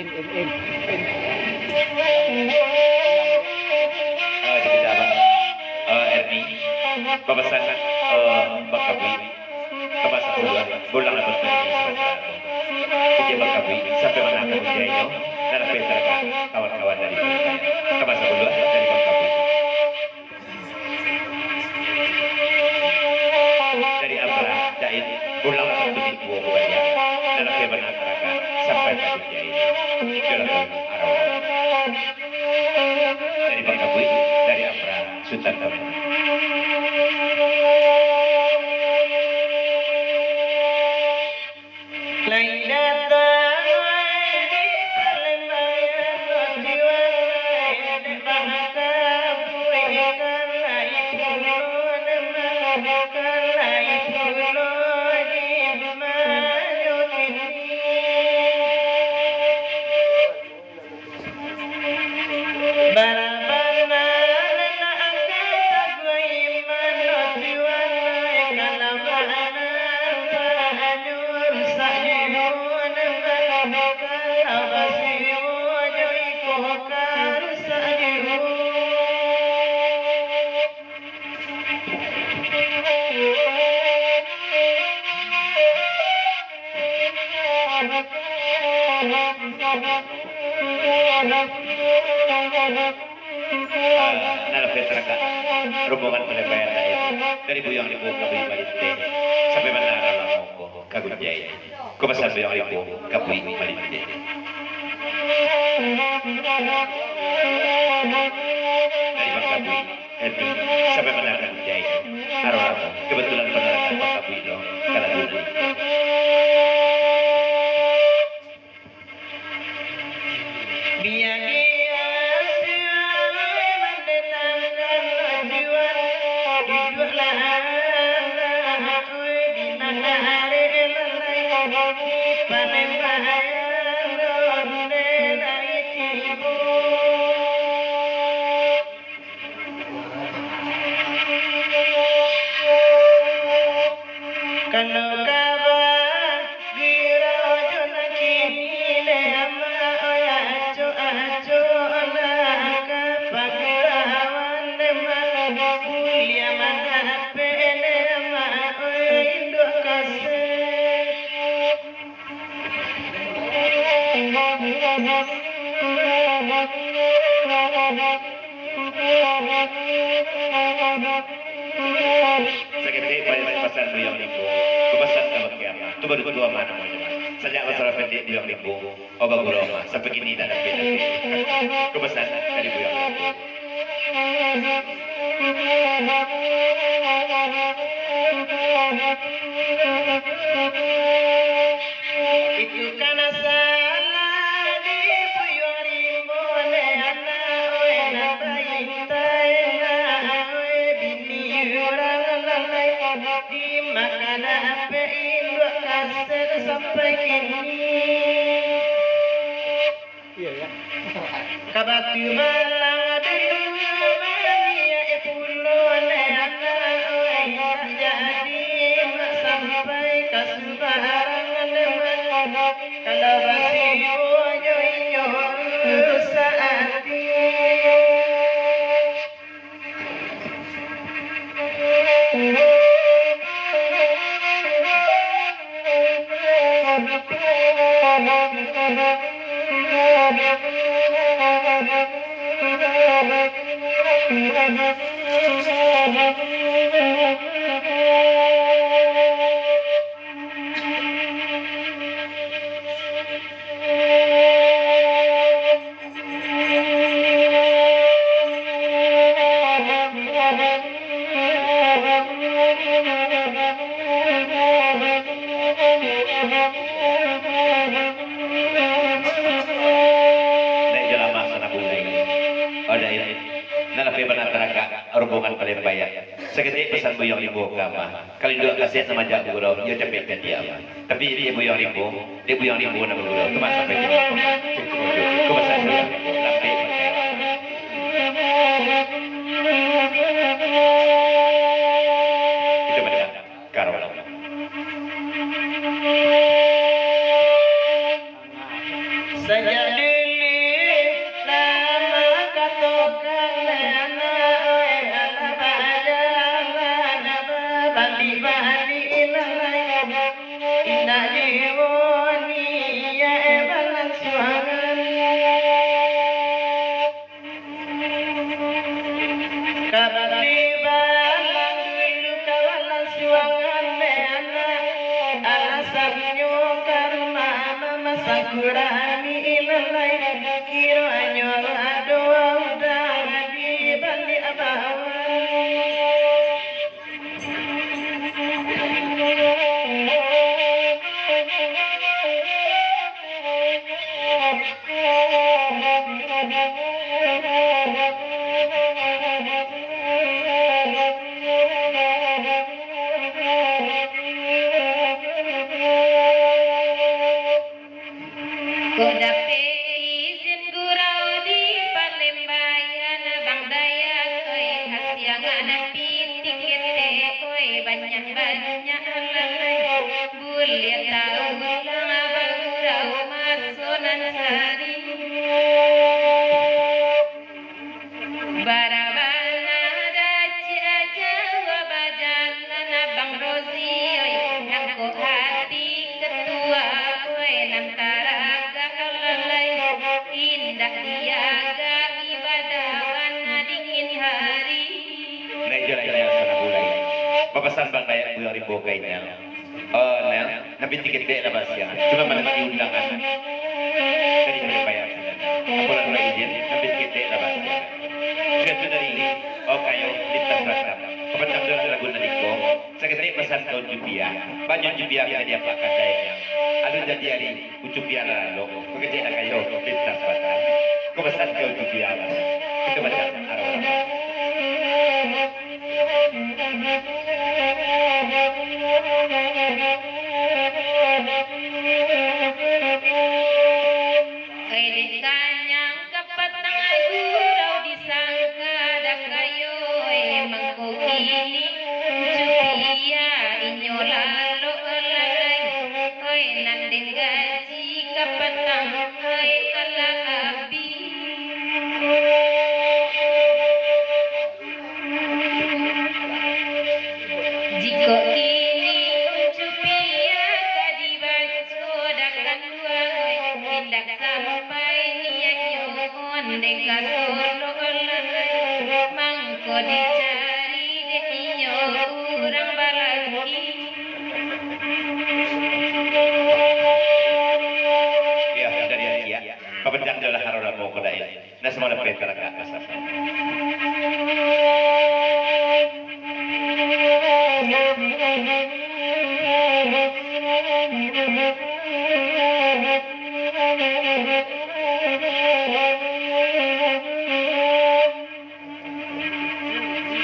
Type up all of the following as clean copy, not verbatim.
Jadi dapat Erni pemesan Bakabui kemasan bulan dapat dari Ije Bakabui sampai mana akan menjadi dan Petra kawan-kawan dari kemasan bulan dari Bakabui dari Abra Jain bulan dapat tujuh buah buaya dan Petra Nakaraka sampai tadi Jain dalam Arawan dari Bakabui dari Abra Sultan Tamu. Rombongan pendampingan dari Buyang Lipo Kabui Malinte sampai Menara Lamoko Kagunjaya Kumasan Buyang Lipo Kabui Malinte dari Bang Kabui Edi sampai Menara Kagunjaya Arwah kebetulan penerangan Bang Kabui dong karena dulu baru dua mana mau coba sejak masalah pendek di Buyang Lipo oba guloma sampai kini tidak ada kebesaran dari Buyang Lipo itu karena salah di Buyang Lipo le anak we nabai taina we bini orang lalai di makanan sampai kini kabatu malang dunia epulon anak jadi sampai kasubaran kalau basi oyo saati rombongan Palembaya. Segede pesan Buyang Lipo kama. Kali dua kasih sama Jak Guru, dia cepet kan dia. Tapi dia Buyang Lipo nama Guru. Kemas sampai ke kemasan Buyang Lipo. Lampai pakai. Kita mendengar Karawang. Saja Mangkurani ilalai kiro anyor adoa udang di bali abawan. Kodape izin gurau di Palembayan Bang Daya koi kasiangan pitik kete koi banyak-banyak lalai bulian tahu lang abang gurau masonan sari barabana daci aja wabajalan Bang Rozi oi nangko hati ketua koi nantara indah diaga ibadahan dingin hari. Naijala sana ulay. Papasan bang kaya bulan ribu kayaknya. Oh, Nel, nabi tiket deh lah basya. Cuma mana diundangan. Dari berbayar sih. Aku lalu izin, nabi tiket deh lah basya. Sudah dari ini. Oh kayo lintas rasa. Kepada dolar lagu naliko. Seketik pesan kau jupia. Banyak jupia kita dia pakai dayanya. Aduh jadi hari ucupia lalu. Pekerjaan kayo lintas rasa. Kau pesan kau jupia lah. Itu macam arah. Kanyang kapatang gurau disangka dak kayo emang kini supaya inyo lalo alay oi nandeng gaji kapatang ay alabi jiko ini supaya kadibaco dakan dua tindak sampai deka solo mangko dicari dehiyo urang balaki Ya dari ya kapan adalah harola mau kedai nah semua dapat terangkat asap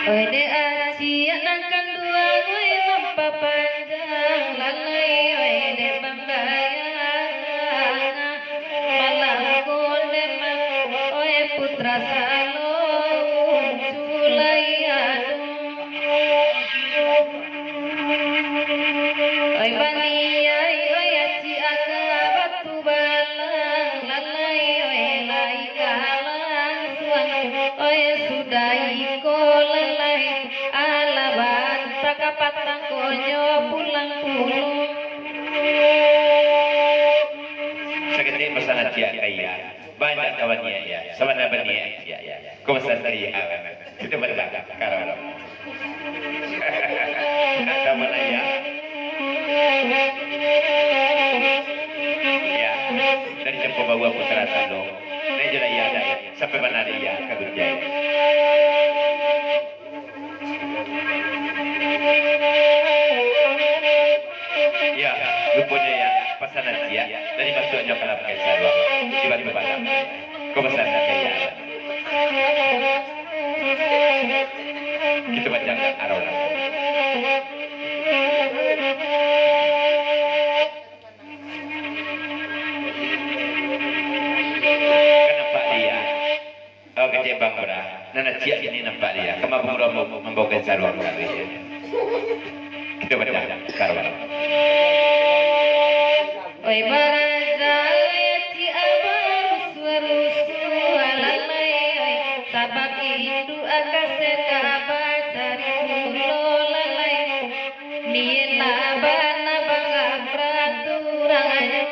ode asia nangkan dua oi mampa panjang lalai ode bangdaya malang konde oi putra salo culai adu oi bani oi aci aga batu balang lalai oi lai kalang suang oi sudai kolalai alaban takapatang konyo pulang-pulang seketik pesan aja kaya banyak kawannya ya sama nabanya ya kau pesan dari itu benar karena ada mana ya ya dari jemput bawa putra salo dari jalan ya ada sampai mana dia kagujai ya rupanya ya pesan aja dari masuknya kalau pakai sarung tiba-tiba kau pesan kaya kita baca arona kenapa dia oh kece bang bra nana cia ini nampak dia kemampu membawa sarung kali kita baca arona oi baraza ti abarus warusu alalai oi sabak indu akase kabacari kulo lalai nina bana banga peraturannya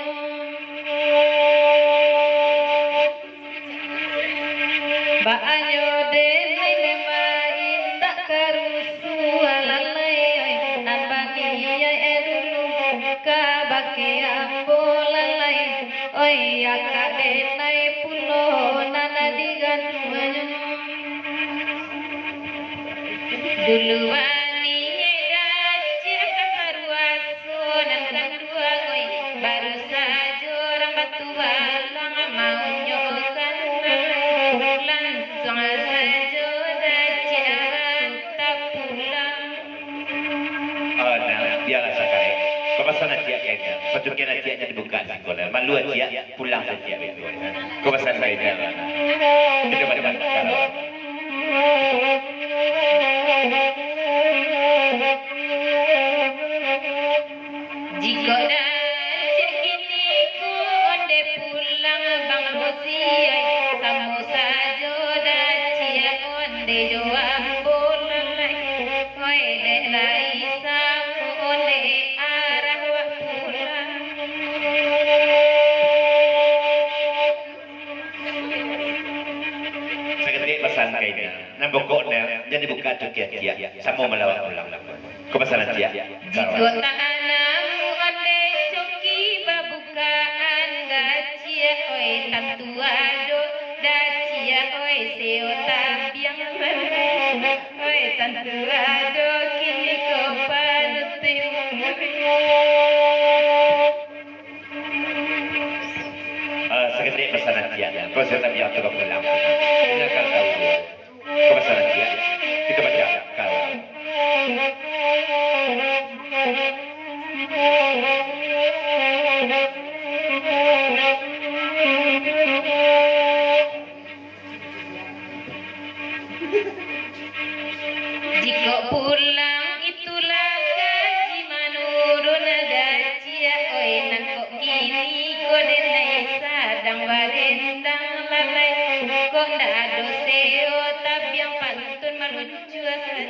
baanyo dene nema indak karusu alalai oi nambani ya edulu kabake ambola ya kak denai pulo nana digantungan dulu wani daci kasaruaso dan kedua oi baru saja orang batu balang mau nyokan langsung saja daci tak pulang. Nah, biarlah sakai. Kepasan dia kayaknya, petunjuk dia dibuka sekolah. Malu dia pulang saja betul. Kepasan saya jalan. Itu macam kalau. Jika dah kini ku onde pulang bang bosia samo sajo dah cia onde joang bolan lai oi dek lai samo onde arah wa pulang. Seketik pesan kayaknya. Nah pokoknya jadi buka tu dia. Sama melawan pulang. Kepasan dia. Jika tanahmu onde coki babukaan dah cia oi tantu ado dah cia oi seo tabiang oi tantu ado kini kau panutin. Seketik pesan dia. Kau sudah biar tu pulang. Ini akan tahu. Kepasan dia. Kita baca kalau. Jika pulang itulah gaji menurun dacia oi nangkok kini kodenai sadang barendang lalai kok ndak ada seo tapi yang pantun melucu saja.